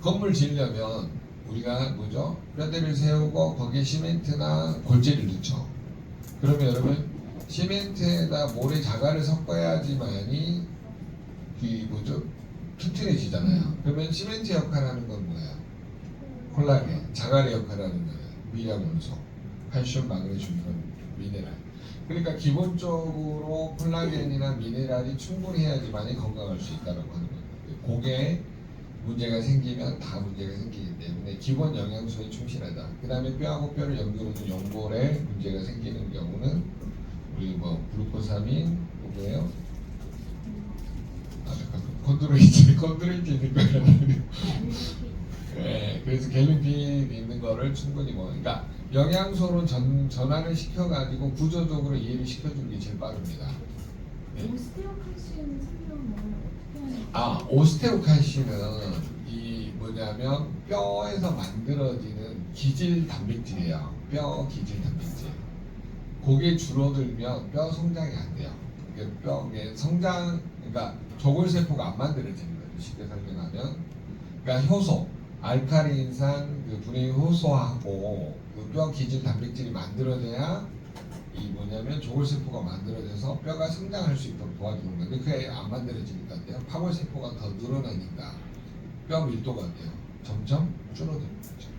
건물 지으려면 우리가 뭐죠? 뼈대를 세우고 거기에 시멘트나 골재를 넣죠. 그러면 여러분 시멘트에다 모래 자갈을 섞어야지만이 그 뭐죠? 튼튼해지잖아요. 그러면 시멘트 역할을 하는 건 뭐예요? 콜라겐, 자갈의 역할을 하는 거예요. 미량원소, 칼슘, 마그네슘 이런 미네랄. 그러니까 기본적으로 콜라겐이나 미네랄이 충분해야지만이 건강할 수 있다는 하는 거예요. 고개에 문제가 생기면 다 문제가 생기기 때문에 기본 영양소에 충실하다. 그 다음에 뼈하고 뼈를 연결하는 연골에 문제가 생기는 경우는 우리 뭐 글루코사민 뭐예요? 아 잠깐 콘드로이틴 있는 거예요. 네, 그래서 갤린핀 있는 거를 충분히 그러니까 영양소로 전환을 시켜가지고 구조적으로 이해를 시켜주는 게 제일 빠릅니다. 네. 오스테오칼슘 성분을 어떻게 하는 아, 오스테오칼슘은 이 뭐냐면 뼈에서 만들어지는 기질 단백질이에요. 뼈 기질 단백질. 그게 줄어들면 뼈 성장이 안 돼요. 뼈의 성장, 그러니까 조골세포가 안 만들어지는 거죠. 쉽게 설명하면, 그러니까 효소, 알카리인산, 그 분해 효소하고 그 뼈 기질 단백질이 만들어져야 이 뭐냐면 조골세포가 만들어져서 뼈가 성장할 수 있도록 도와주는 건데 그게 안 만들어지니까 어때요? 파골세포가 더 늘어나니까 뼈 밀도가 어때요? 점점 줄어드는 거죠.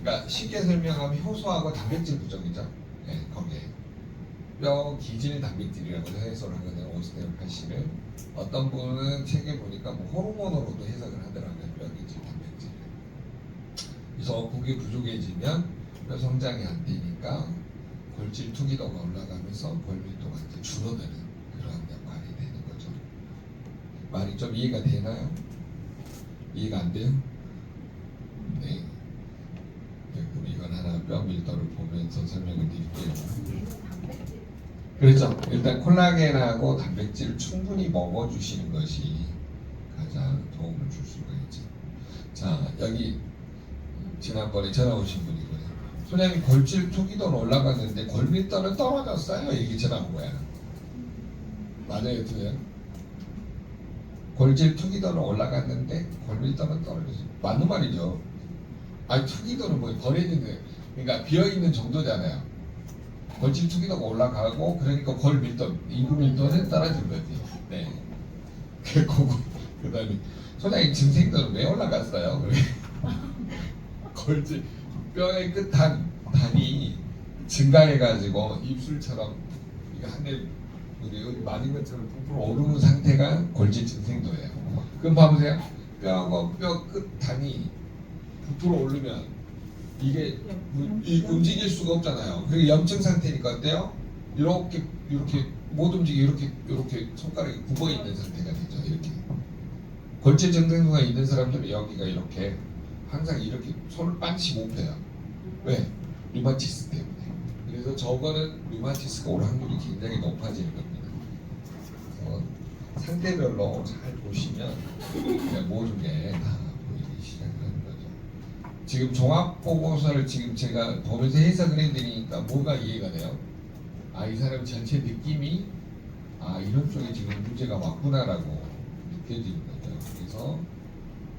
그러니까 쉽게 설명하면 효소하고 단백질 부족이죠. 네, 거기에 뼈 기질 단백질이라고 해석을 하거든요. 오스테오칼슘을 어떤 분은 책에 보니까 뭐 호르몬으로도 해석을 하더라고요. 뼈 기질 단백질. 그래서 그게 부족해지면 뼈 성장이 안 되니까 골질 투기도가 올라가면서 골밀도가 이제 줄어드는 그런 역할이 되는 거죠. 말이 좀 이해가 되나요? 이해가 안 돼요? 네. 그럼 이건 하나 뼈 밀도를 보면서 설명을 드릴게요. 그렇죠. 일단 콜라겐하고 단백질을 충분히 먹어주시는 것이 가장 도움을 줄 수가 있죠. 자, 여기 지난번에 전화 오신 분이고요. 소장님 골질 투기도는 올라갔는데 골밀도는 떨어졌어요. 얘기 전화 온 거야. 맞아요, 틀려요? 골질 투기도는 올라갔는데 골밀도는 떨어졌어요. 맞는 말이죠. 아니 투기도는 뭐 버려지는 그러니까 비어 있는 정도잖아요. 골질 투기도가 올라가고 그러니까 골밀도, 인구 밀도는 떨어진 거지. 네. 그다음에 소장님 증생도는 왜 올라갔어요? 그래. 골질 뼈의 단이 증가해가지고 입술처럼 이게 한대 우리 맞은 것처럼 부풀어 오르는 상태가 골질 증생도예요. 그럼 봐보세요. 뼈하고 뼈 끝단이 부풀어 오르면 이게 움직일 수가 없잖아요. 그리고 염증 상태니까 어때요? 이렇게 못 움직이 이렇게 손가락이 굽어 있는 상태가 되죠. 이렇게 골체 정상도가 있는 사람들은 여기가 이렇게 항상 이렇게 손을 반드시 못 펴요. 왜? 류마티스 때문에. 그래서 저거는 류마티스가 올 확률이 굉장히 높아지는 겁니다. 그래서 상태별로 잘 보시면 그냥 모든 게 다 보이기 시작하는 거죠. 지금 종합 보고서를 지금 제가 보면서 해석을 해드리니까 뭐가 이해가 돼요? 아, 이 사람 전체 느낌이 이런 쪽에 지금 문제가 왔구나라고 느껴지는 거죠. 그래서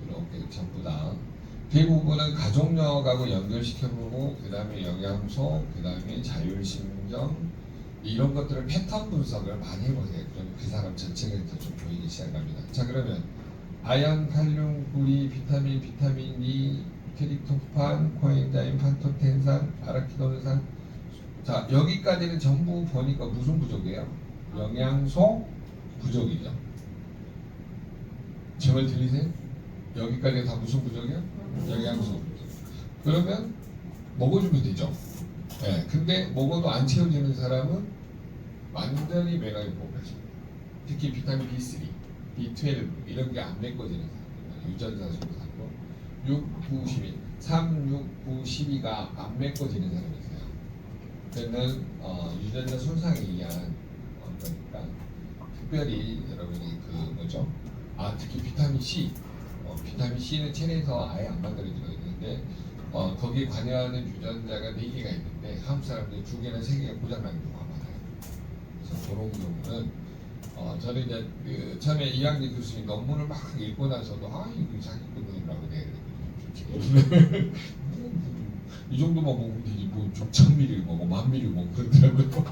이렇게 전부 다 대부분은 가족력하고 연결시켜보고 그 다음에 영양소, 그 다음에 자율신경 이런 것들을 패턴 분석을 많이 해보세요. 그러면 그 사람 전체가 이제 좀 보이기 시작합니다. 자, 그러면 아연, 칼륨, 구리, 비타민 D, 트립토판, 코엔자임, 판토텐산, 아라키도네산. 자, 여기까지는 전부 보니까 무슨 부족이에요? 영양소 부족이죠. 제 말 들리세요? 여기까지 다 무슨 부족이에요? 영양소 부족. 그러면 먹어주면 되죠. 네, 근데 먹어도 안 채워지는 사람은 완전히 매각이 뽑혀져. 특히 비타민 B3, B12 이런 게 안 메꿔지는 사람들, 유전자 손상으로 6, 9, 12, 3, 6, 9, 12가 안 메꿔지는 사람이 있어요. 그러면 유전자 손상에 의한 거니까 특별히 여러분이 그 뭐죠? 특히 비타민 C, 비타민 C는 체내에서 아예 안 만들어지는데 거기에 관여하는 유전자가 4개가 있는데 한국 사람들이 2개나 3개가 고장나는 경우가 많아요. 그래서 그런 경우는 저는 이제 그 처음에 이학년 교수님 논문을 막 읽고 나서도 이거 자기 논문이라고 내야 되거든요. 이 정도만 먹으면 되지 뭐 6,000ml 먹고 10,000ml 먹고 그러더라고요.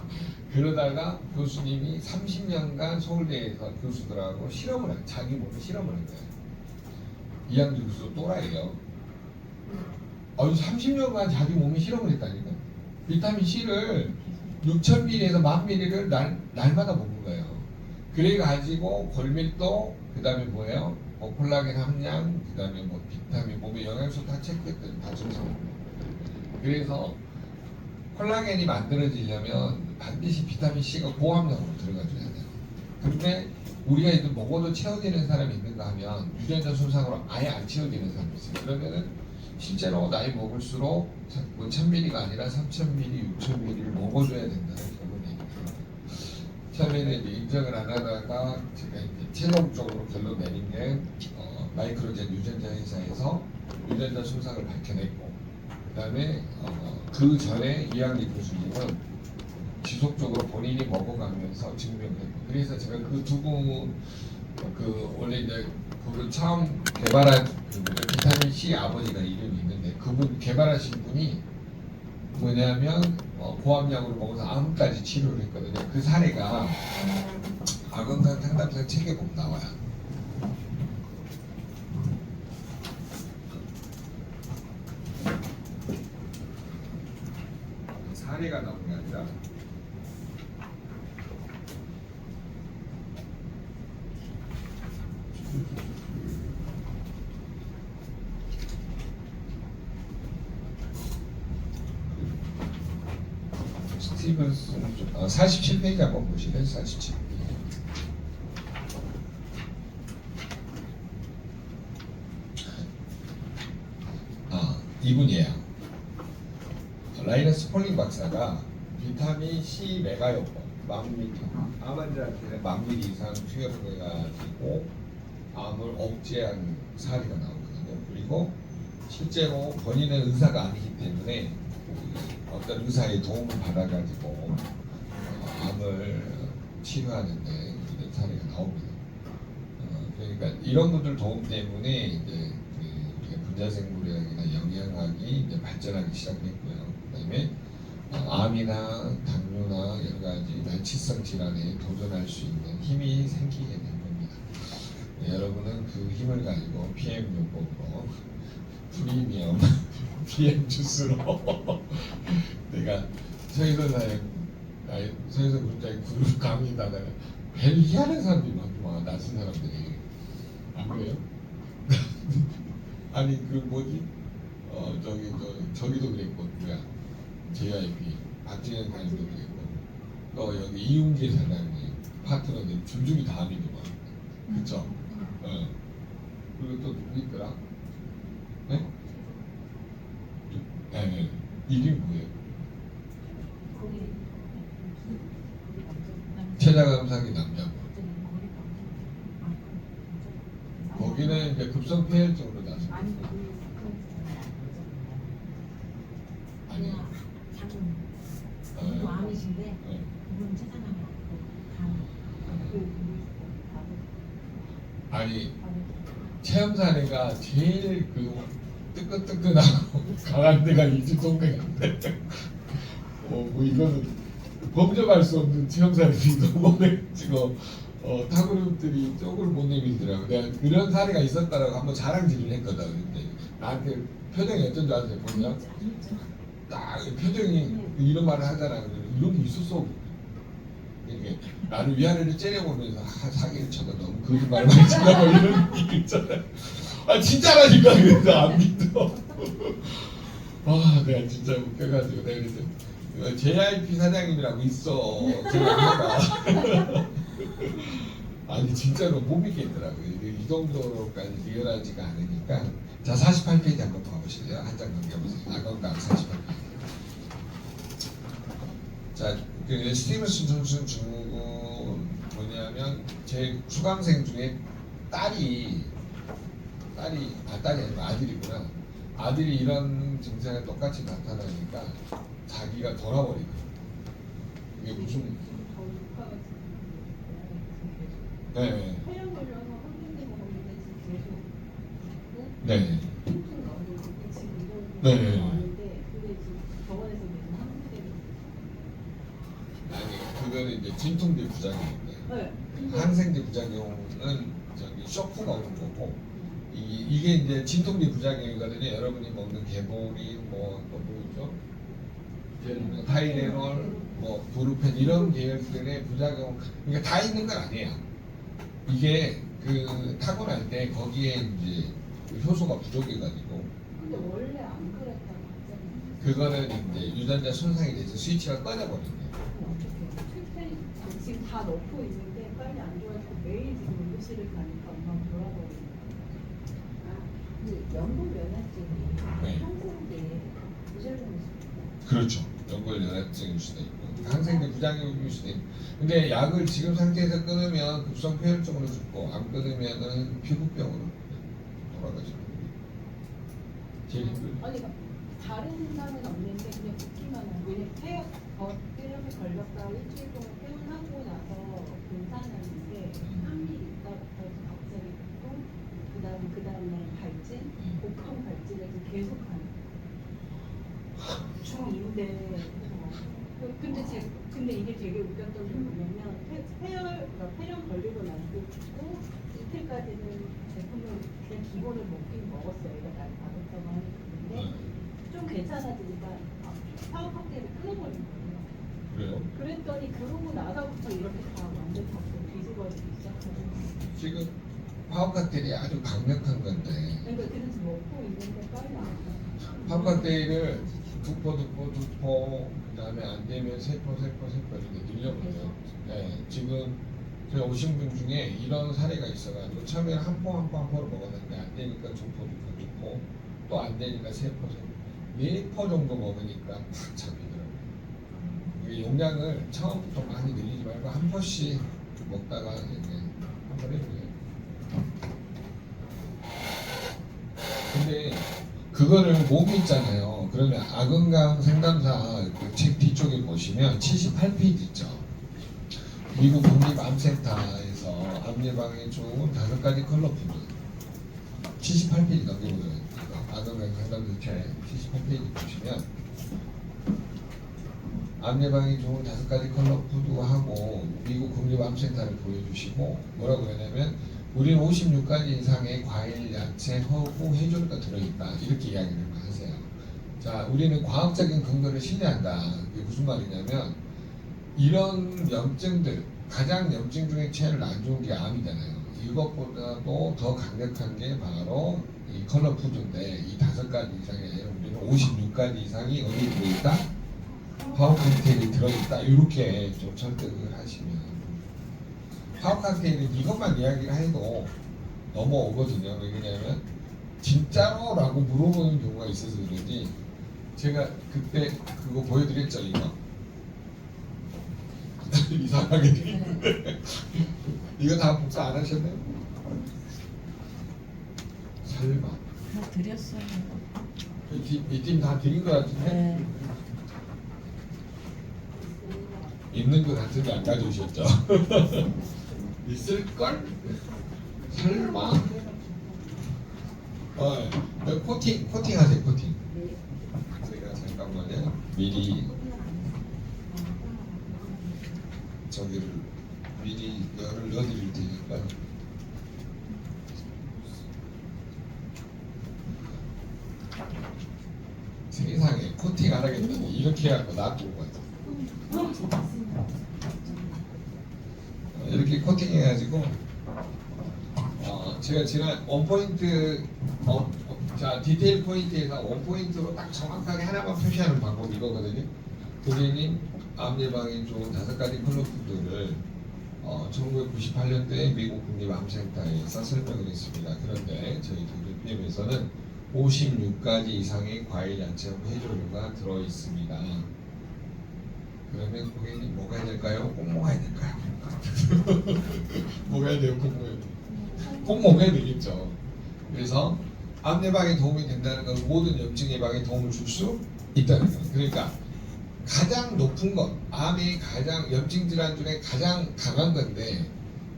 그러다가 교수님이 30년간 서울대에서 교수들하고 실험을 한 자기 몸에 실험을 한 거예요. 이학년 교수 또라이예요. 30년간 자기 몸에 실험을 했다니까. 비타민 C를 6,000ml에서 10,000ml를 날마다 먹는 거예요. 그래가지고 골밀도, 그 다음에 뭐예요? 콜라겐 함량, 그 다음에 뭐 비타민, 몸의 영양소 다 체크했더니 다 정상입니다. 그래서 콜라겐이 만들어지려면 반드시 비타민 C가 고함량으로 들어가줘야 돼요. 근데 우리가 이제 먹어도 채워지는 사람이 있는가 하면 유전자 손상으로 아예 안 채워지는 사람이 있어요. 그러면은 실제로 나이 먹을수록 뭐 1,000ml가 아니라 3,000ml, 6,000ml를 먹어줘야 된다는 결론이 있어요. 처음에는 이제 인정을 안 하다가 제가 이제 최종적으로 결론 내린 게 마이크로젠 유전자 회사에서 유전자 손상을 밝혀냈고, 그 다음에 그 전에 이학리 교수님은 지속적으로 본인이 먹어가면서 증명했고, 그래서 제가 그 두 분 원래 이제 그분 처음 개발한 그 비타민 C 아버지가 이름이 있는데 그분 개발하신 분이 뭐냐면 고함량으로 먹어서 암까지 치료를 했거든요. 그 사례가 아건강 상담사 책에 보면 나와요. 사례가 나오는 게 아니라 스티븐슨 47페이지 한번 보시래요. 47. 이분이에요. 라이너스 폴링 박사가 비타민 C 메가요법 10,000ml, 암 환자한테는 10,000ml 이상 투여해가지고 암을 억제한 사례가 나오거든요. 그리고 실제로 본인은 의사가 아니기 때문에 어떤 의사의 도움을 받아가지고 암을 치료하는데 이런 사례가 나옵니다. 그러니까 이런 분들 도움 때문에 이제 분자생물학이나 영양학이 이제 발전하기 시작했고요. 그다음에 암이나 당뇨나 여러 가지 멸치성 질환에 도전할 수 있는 힘이 생기게 된 겁니다. 여러분은 그 힘을 가지고 PM 요법으로 프리미엄 PM 주스로 내가 서에서 문자에 그룹 강의다가 벨기하는 사람들이 많구만. 낯선 사람들이. 안 그래요? 아니 그 뭐지? 저기도 그랬고 누구야? JYP 박진현 강의도 그랬고 또 여기 이윤기 사장님 파트너들 줄줄이 다 아니더만. 그쵸? 그리고 또 누구 있더라? 네? 네. 이름이 뭐예요? 최자감사기 남자분. 거기는 이제 급성 폐혈증으로 나서. 아니 아니. 그분 왕이신데 네. 그분 찾아가면 아니 체험사례가 제일 그 뜨끈뜨끈하고 강한 데가 이주동네인데 뭐 이거는 범접할 수 없는 체험사례들이 너무 지금 타그룹들이 쪽을 못 내밀더라고. 내가 그런 사례가 있었다라고 한번 자랑질을 했거든. 근데 나한테 표정이 어떤 줄 아세요? 보냐? 딱 표정이 이런 말을 하잖아. 이런 게 있었어. 이게 나를 위아래를 째려보면서 사기를 쳐도 너무 거짓말 많이 치나 뭐 이런 게 있잖아요. 아 진짜라니까. 그래서 안 믿어. 아 내가 진짜 웃겨가지고 내가 그랬더니 JIP 사장님이라고 있어. 제가 아니 진짜로 못 믿겠더라고요. 이 정도로까지 리얼하지가 않으니까. 자 48페이지 한번 봐보실래요? 한 장 넘겨보세요. 아건강 48페이지. 자, 그 스티븐슨 존슨 중국은 뭐냐면 제 수강생 중에 딸이 아니고 아들이구나. 아들이 이런 증상이 똑같이 나타나니까 자기가 돌아버리거든. 이게 무슨 네. 폐렴 걸려서 한국에 먹는데 지금 계속 네. 퉁퉁 나오고 지금 네. 이런 나오는데 근데 지금 병원에서 계속 한국에 아니 그거는 이제 진통제 부작용인데 네. 항생제 부작용은 저기 쇼크가 오는 거고 이게 이제 진통제 부작용이거든요. 여러분이 먹는 개보리 뭐또 뭐죠? 타이레놀 뭐 브루펜 이런 계열들의 부작용 그러니까 다 있는 건 아니에요. 이게 그 타고날 때 거기에 이제 그 효소가 부족해가지고 근데 원래 안 그랬다고 하잖아요. 그거는 이제 유전자 손상이 돼서 스위치가 꺼져버린 거예요. 어떻게 지금 다 넣고 있는데 빨리 안 좋아지고 매일 지금 응급실을 가니까 엄마가 돌아버리는 거예요. 그 연골 면역증이 네. 항생제 부작용일 수 있어요. 그렇죠. 연골 연합증일 수도 있고 항생제 부작용일 수도 있고 근데 약을 지금 상태에서 끊으면 급성 폐혈증으로 죽고 안 끊으면은 피부병으로 돌아가죠. 제일 힘들죠. 아니 그러니까 다른 증상은 없는데 그냥 붓기만 하고 왜냐면 폐렴에 걸렸다 일주일 동안 퇴원하고 나서 괜찮았는데 3일 있다부터 갑자기 붓고 그 다음날 발진, 복통 발진을 계속 하는 중2인데 근데 이게 되게 웃겼던 게 뭐냐면 폐렴 걸리고 나서 붓고 이틀까지는 제품을 그냥 기본을 먹긴 먹었어요. 얘가 날 받았다고 하는데 좀 괜찮아지니까 파워 칵테일을 끊어버린 거예요. 그래요? 그랬더니 그러고 나서부터 이렇게 다 완전 다 뒤집어지기 시작하고 지금 파워칵테일이 아주 강력한 건데 그러니까 그래서 먹고 있는데 빨리 안 가. 파워칵테일을 두포 그다음에 안 되면 세포 이렇게 늘려보죠. 네, 지금 저희 오신 분 중에 이런 사례가 있어가지고 처음에 한 포로 먹었는데 안 되니까 두 포 또 안 되니까 네 포 정도 먹으니까 탁 잡히더라고요. 이게 용량을 처음부터 많이 늘리지 말고 한 포씩 먹다가 이제 한번 해보세요. 근데 그거를 몸이 있잖아요. 그러면 아건강 상담사 그 책 뒤쪽에 보시면 78페이지 있죠. 미국 국립암센터에서 암 예방에 좋은 5가지 컬러 푸드 78페이지 넘겨보세요. 아건강 상담사 책 78페이지 보시면 암 예방에 좋은 5가지 컬러 푸드하고 미국 국립암센터를 보여주시고 뭐라고 그러냐면 우리는 56가지 이상의 과일, 야채, 허브, 해조류가 들어있다 이렇게 이야기를 하세요. 자, 우리는 과학적인 근거를 신뢰한다. 이게 무슨 말이냐면 이런 염증들 가장 염증 중에 제일 안 좋은 게 암이잖아요. 이것보다도 더 강력한 게 바로 이 컬러 푸드인데 이 5가지 이상이 아니라 우리는 56가지 이상이 어디에 들어있다? 화학 칵테일이 들어있다 이렇게 좀 설득을 하시면 화학 칵테일은 이것만 이야기를 해도 넘어오거든요. 왜냐하면 진짜로라고 물어보는 경우가 있어서 그런지 제가 그때 그거 보여드렸죠 이거 이상하게 네. 이거 다 복사 안 하셨나요? 설마 다 드렸어요. 이 팀 다 드린 것 같은데 네. 있는 것 같은데 안 가져오셨죠? 있을걸? 설마? 코팅하세요 코팅. 제가 잠깐만요 미리 저기를 미리 열을 넣어드릴 테니까 세상에 코팅 안 하겠다니 이렇게 해갖고 놔두고 가자. 이렇게 코팅해가지고 제가 지난 원포인트 자 디테일 포인트에서 원포인트로 딱 정확하게 하나만 표시하는 방법이 이거거든요. 고객님 암 예방에 좋은 5가지 클럽들을 1998년도에 미국 국립암센터에서 설명을 했습니다. 그런데 저희 WPM에서는 56가지 이상의 과일, 야채, 해조류가 들어 있습니다. 그러면 고객님 뭐 가야 될까요? 꼭 먹어야 될까요? 먹어야 돼요, 꼭 먹어야 돼요. 꼭 먹어야 되겠죠. 그래서 암 예방에 도움이 된다는 건 모든 염증 예방에 도움을 줄 수 있다는 거예요. 그러니까 가장 높은 것, 암이 가장 염증 질환 중에 가장 강한 건데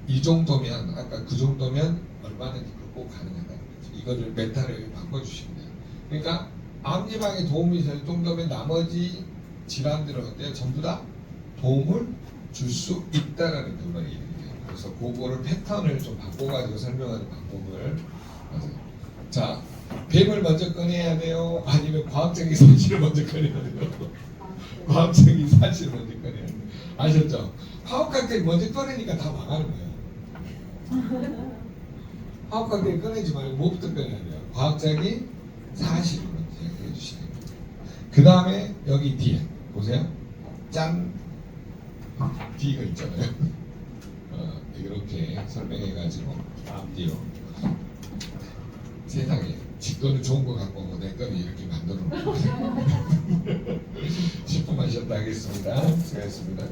이 정도면 아까 그 정도면 얼마든지 극복 가능하다는 거죠. 이거를 메타를 바꿔주시면 돼요. 그러니까 암 예방에 도움이 될 정도면 나머지 질환들은 어때요? 전부 다 도움을 줄 수 있다라는 그런 얘기예요. 그래서 그거를 패턴을 좀 바꿔가지고 설명하는 방법을 하세요. 자, 뱀을 먼저 꺼내야 돼요? 아니면 과학적인 사실을 먼저 꺼내야 돼요? 과학적인 사실을 먼저 꺼내야 돼요. 아셨죠? 화학 칵테일 먼저 꺼내니까 다 망하는 거예요. 화학 칵테일 꺼내지 말고 뭐부터 꺼내야 돼요? 과학적인 사실을 먼저 해주시면 됩니다. 그 다음에 여기 뒤에 보세요. 짠! D가 있잖아요. 이렇게 설명해가지고 앞뒤로 세상에 지 거는 좋은 거 갖고 오고 내 거는 이렇게 만들어 놓고 10분만 쉬었다 하겠습니다. 수고하셨습니다.